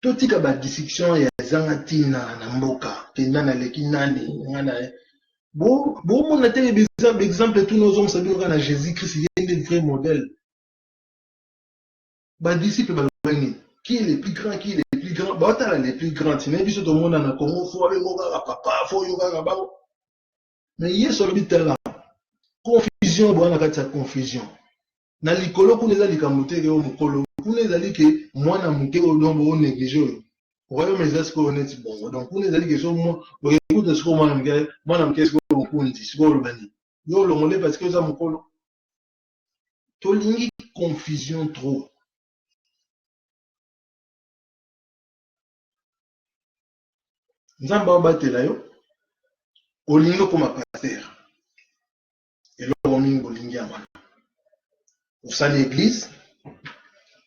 totika ba discussion ya zanga tina na mboka tenda na leki nani ngana bon on a été exemple tous nos hommes sabi na Jésus Christ il est le vrai modèle ba disciple ba qui est le plus grand qui est le plus grand bah t'as les plus grands tu n'as vu tout le monde en Congo faut aller voir papa faut yoga là mais il y a sur le là confusion bon on a cette confusion na likolo kuna eza likambo te ke mokolo kuna ezali ke mwana moke oyo donc bonéglige oyo royaume eza sikoyo neti bongo donc kuna ezali ke so okekuta sikoyo mwana moke sikoyo mokundi sikoyo oloba nini yo olongole parce que oza mokolo tolingi confusion trop. Nzambe abatela yo olingi okoma paster eloko mingi olingi ya wana osali église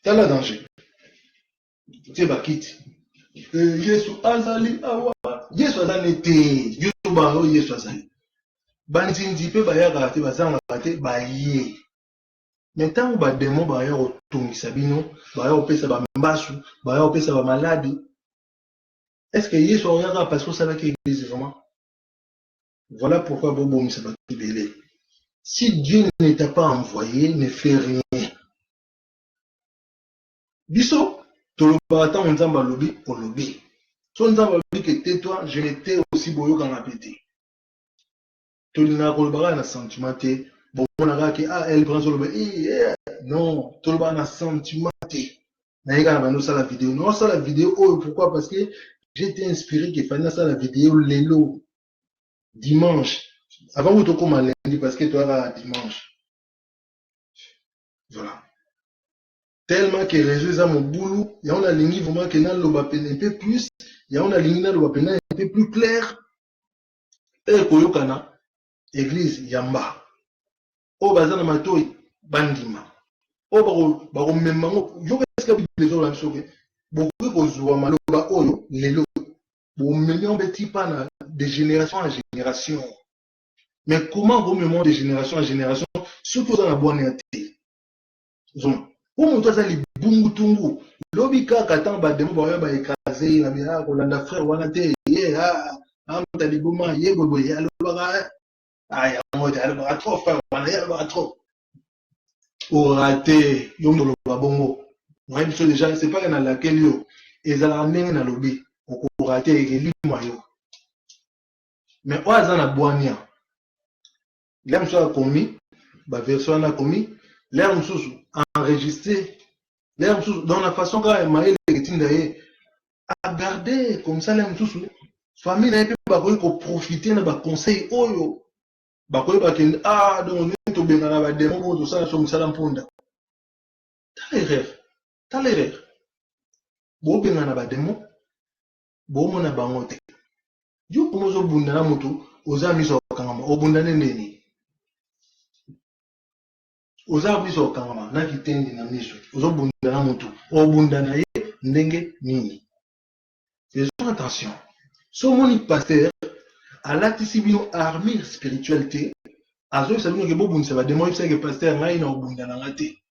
tala danger tie bakiti yesu azali awa yesu azali te yo bango yesu azali bandindi mpe bayaka te bazangaka te baye me ntango bademo baya kotungisa bino baya kopesa bambasu baya kopesa bamaladi est-ce que yesu akoyaka parce que osalaki église vraiment? Voilà pourquoi bobomisa bato ebele. Si Dieu ne t'a pas envoyé, ne fais rien. Biso, tolobaka ntango nzambe alobi olobi. So nzambe alobi ke tais-toi, je ne t'ai aussi boyokanga pe te. Tolingaka kolobaka na sentiment te. Bomonaka ke elle prend soloba non, tolobaka na sentiment te. Nayeka na bando osala vidéo. Non, osala vidéo oyo pourquoi? Parce que j'ai été inspiré qu'il fallait ça la vidéo lelo dimanche. Avant vous toko lundi parce que toi là dimanche. Voilà. Tellement que réseau mon boulot, il y a on a ligne vraiment que dans le un peu plus, il y a on a ligne dans le un peu plus clair. Et koyokana église yamba. O bazana matoi bandima. O baro memango yo qu'est-ce que les gens lançoke. Beaucoup kozwa maloba oyo lelo. Bon million petit pas de génération en génération. Mais comment vous me de génération en génération surtout dans la bonne été. Pour montrer ça les bungutungu lobi kaka tan ba demo ba ba écraser na bia ko landa frère wana te ye ha amta liboma ye bobo ya lo ba aya mo ta ba trop frère wana ya ba trop o raté yo mo lo ba bongo même chose déjà c'est pas dans laquelle yo ezala ndenge na lobi ko raté elimo yo mais oaza na boania l'aime soit commis ba version na commis l'aime sous enregistré l'aime sous dans la façon quand maïl est à garder comme ça l'aime sous famille n'a pas profiter de conseil oyo bakoy bakende donc to bengana ba demo to ça so musala mponda ta l'erreur bo bengana ba demo bo mona bango te yo komo zo bunda na moto oza miso kangama obunda neni oza miso kangama na kitendi na miso ozo bunda na moto obunda na ye ndenge nini. Faisons attention. So moni pasteur à l'acte bino armure spiritualité azo sabino ke bobu nsa ba demo que pasteur ngai na obunda na ngate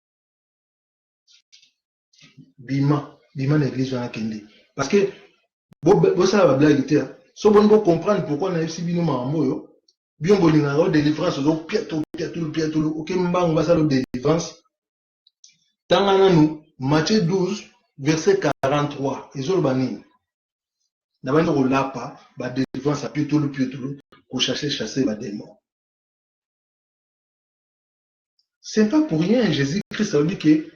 bima na église na kende parce que bo ça va blague te so bon bo comprendre pourquoi na fc bino mamoyo bien bolinga ro délivrance zo piato OK mbango ba ça le délivrance tangana nous Matthieu 12 verset 43 ezolo banini na bandi kolapa ba délivrance à pietolo pour chasser ba démon. C'est pas pour rien Jésus-Christ a dit que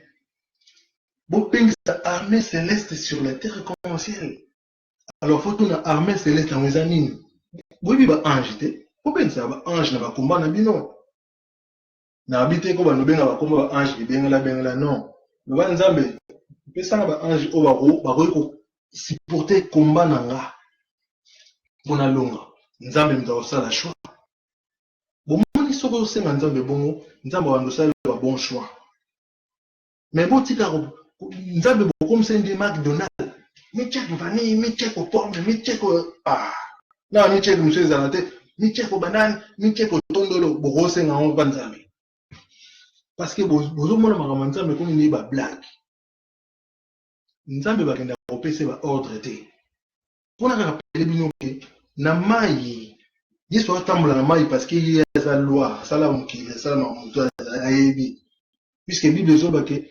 bon sa armée céleste sur la terre comme au ciel. Alors faut qu'on a armée céleste en mezanine. Oui ba ange te. Faut penser ba ange na ba combat na bino. Na habité ko ba no benga ba combat ba ange benga non. No ba nzambe. Pesa na ba ange o ba ko supporter combat na nga. Bona longa. Nzambe mta sala choix. Bomoni soko osenga nzambe bongo, nzambe wa ndosala ba bon choix. Mais bon tika nzambe comme c'est des McDonald's. Mi check vanille, mi check pomme, mi check na mi check monsieur Zalate, mi check banane, mi check tondolo, bo senga on ba nzambe. Parce que bozo mona makama nzambe comme ni ba blague. Nzambe ba kenda kopesa ba ordre te. Pona ka rappeler bino ke na mai Yesu atambola na mai parce qu'il y a sa loi, ça la mukile, ça la mamuto ayebi. Puisque Bible dit que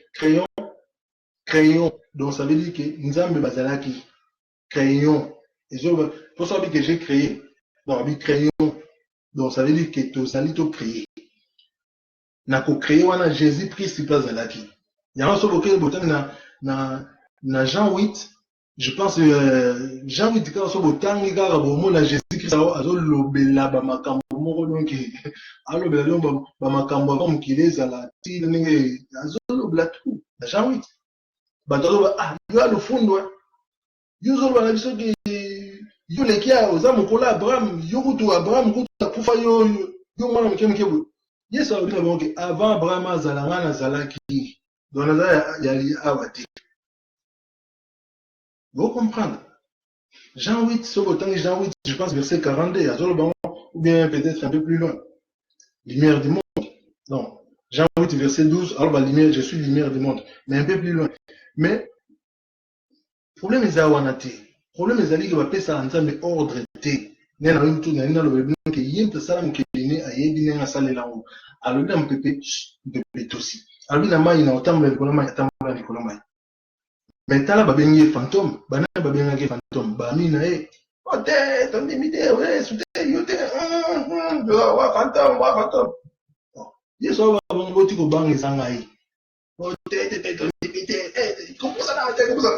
crayon, donc ça veut dire que nzambe bazalaki crayon. Et pour ça que j'ai créé, bon, crayon, donc ça veut dire que tu as créé. ko créé wana Jésus Christ place à laki. Yango so boké botan na Jean 8, je pense Jean 8 ka so botangi ka bomo na Jésus Christ azo lobela ba makambo moko donc alobela donc ba makambo comme kileza la ti ninge azo lobela tout na Jean 8. Bato ba yo a le fundo yo zo ba biso ki yo lekia oza mokola Abraham yo kutu Abraham kutu akufa yo mwana mkemke bo. Yesu a dit que avant Abraham azalanga na zalaki donc naza ya awati. Vous comprenez? Jean 8, sur le temps de Jean 8, je pense verset 42, ou bien peut-être un peu plus loin. Lumière du monde. Non. Jean 8, verset 12, alors lumière, je suis lumière du monde. Mais un peu plus loin. Mais, le problème est à Wanati. Le problème est à l'île va payer ça en termes d'ordre. Nena a tout na nina le que yim salam ke dine ayebi nena sale la o. Alors là, on peut aussi. Alors là, ma ina otamla le kolama otamla le kolama. Mais t'as là babengi fantôme, bana babengi fantôme, bami na e. Oh te, ton limité, ouais, soute, yote, wa fantôme. Yeso ba bongo ti ko bangi sanga yi. Oh te, ton limité, comment ça là, comment ça?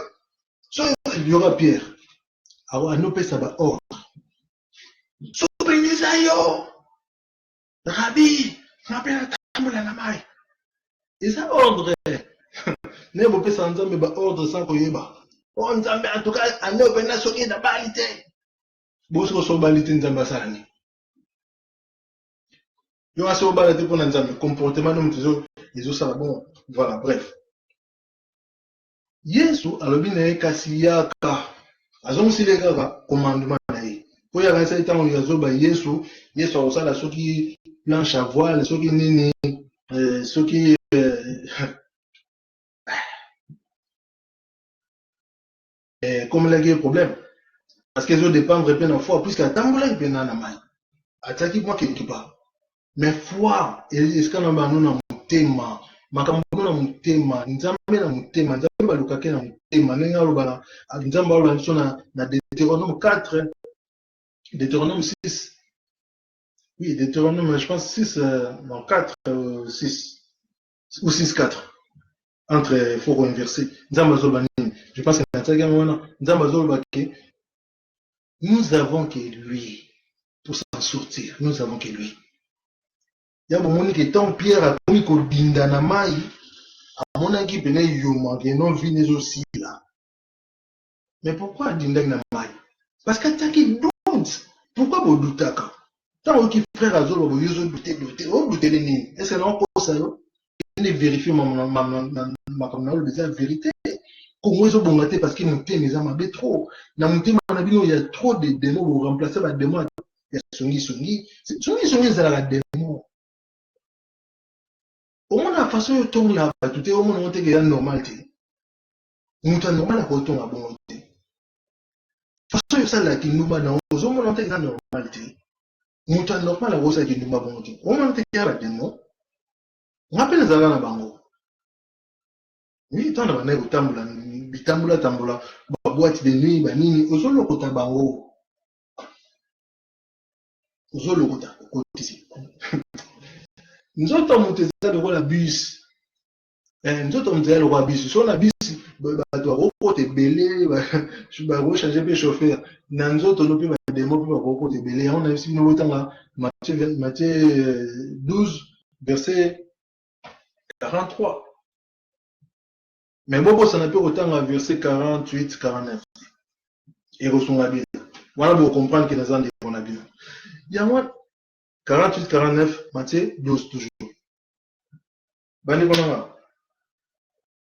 So il y aura Pierre. Alors à nous peut ça va ordre. So benisa yo. Rabbi, rappelle tamula na mai. Et ça ordre. Ne bo peut ça nzambe ba ordre sans koyeba. On nzambe en tout cas à nous bena soki na balite. Boso so balite nzambe asani. Yo aso balite pour nzambe comportement nous toujours les autres ça bon voilà bref. Yesu alobi na kasi yaka. Azong silega ka commandement na ye. Po ya kanisa itango yazo ba Yesu osala soki planche à voile soki nini soki comme là il y a problème parce qu'ils ont dépendre peine en foi puisqu'à tambola il pena na mai. Ataki moi quelque part. Mais foi est-ce qu'on a nous na mutema makambo na mutema nzambe na mutema nzambe balukake na mutema nenga lobala nzambe balobala biso na Deutéronome 4 Deutéronome 6 oui Deutéronome je pense 6 non 4 6 ou 6 4 entre faut inverser nzambe zolobani je pense que nataka mwana nzambe zolobaki que nous avons que lui pour s'en sortir nous avons que lui. Ya bomoni que tant Pierre a commis ko dinda na mai amonaki pene yoma que non vine aussi là. Mais pourquoi dinda na mai? Parce que taki doute. Pourquoi vous doutez quand? Tant que frère azolo bo yozo douter o douter les nini. Est-ce que non ko ça yo? Ne vérifier ma comme na le besoin vérité. Comment ils ont bongaté parce qu'ils nous tiennent les âmes trop. Na mutema na bino il y a trop de démons pour remplacer la démon. Il y a songi c'est la démon. Au moins la façon dont on l'a tout est au moins on est normalité. Nous sommes normal à côté à bon façon ça là qui nous bat dans au moins on est normalité. Nous sommes normal à côté qui nous bat bon au moins on est à la démon. On appelle les agents à bango. Oui tant de manière tambula ba boîte de nuit ba nini ozolo kota bango. Ozolo kota ici. Nzoto muteza de la bus. Nzoto muteza le roi bus. Sur la bus ba doit côté belé je ba changer pe chauffeur. Na nzoto no pe ba demo pe ba côté belé. On a aussi nous autant Matthieu 12 verset 43. Mais bon ça n'a pas autant à verset 48 49. Et reçon la Bible. Voilà pour comprendre que nous avons des bons la Bible. Il y a moi 48 49 Matthieu 12 toujours. Bani bonanga.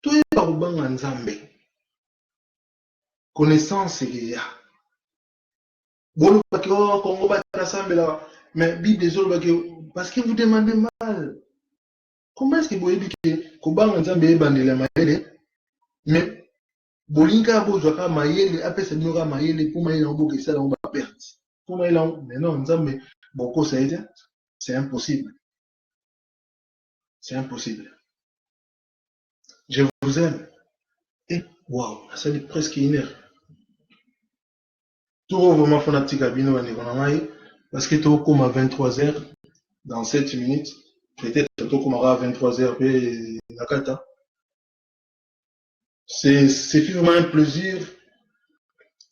Tout est par banga nzambe. Connaissance il y a. Bon parce que Congo ba ensemble là mais Bible des autres parce que vous demandez mal. Comment est-ce que vous dites que kobanga nzambe ebandela mayele mais bolinga bozwaka mayele apesa binoka mayele pour mayele oboka esala ngo ba perte. Pour mayele mais non nzambe boko ça été c'est impossible. C'est impossible. Je vous aime. Et waouh, ça fait presque une heure. Tout vraiment fanatique à Bino parce que tout comme à 23h, dans 7 minutes, peut-être à 23h et la kata. C'est vraiment un plaisir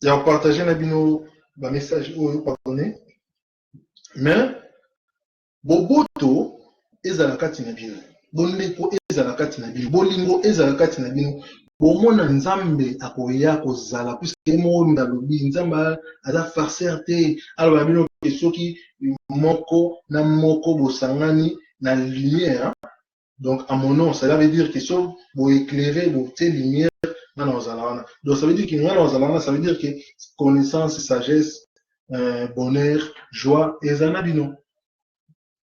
de partager un message pardonné. Mais boboto ezala kati na bino. Bondeko ezala kati na bino. Bolingo ezala kati na bino. Bomona nzambe akoya kozala puisque mo ndalobi nzamba aza farceur te alors bino soki moko na moko bosangani na lumière. Donc à mon nom, ça veut dire que si vous éclairez votre lumière donc ça veut dire que ça veut dire que connaissance, sagesse, bonheur, joie et zanabino.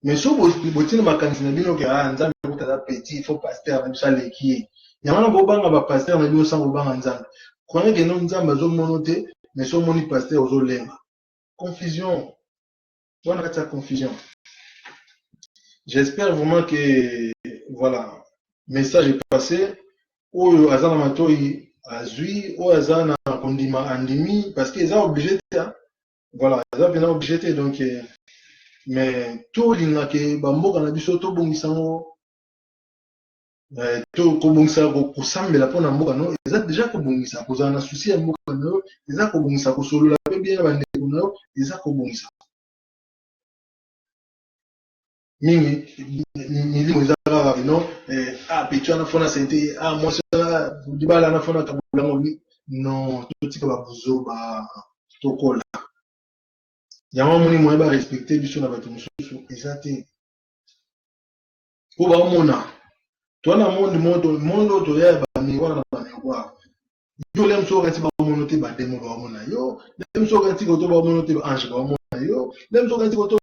Mais si vous avez ma cantine bino que nzambe kutala petit, il faut pasteur na bisa leki. Yamana bobanga ba pasteur na bino sans bobanga nzambe. Croyez que non nzambe zo monote, mais so moni pasteur zo lenga. Confusion. On a cette confusion. J'espère vraiment que voilà, message est passé. Oyo azana matoi azui, oyo azana kondima andimi parce que ça obligé voilà, ça bien obligé donc mais tout linga ke bamboka na biso to bongisango to ko bongisa ko kusambela pona mboka no eza déjà ko bongisa ko zana souci ya mboka no eza ko bongisa ko solola pe bien ba ndeko no eza ko bongisa mingi ni mo ezaka non petit na fona sente moi ça dibala na fona kabulango non tout tika ba buzo ba tokola yango moni mo ba respecter biso na bato mosusu ezate ko ba mona to na monde to ya ba miwa na ba miwa yo lem so kanti ba mono te ba demo ba mona yo lem so kanti ko to ba mono te ba ange ba mona yo lem so kanti ko to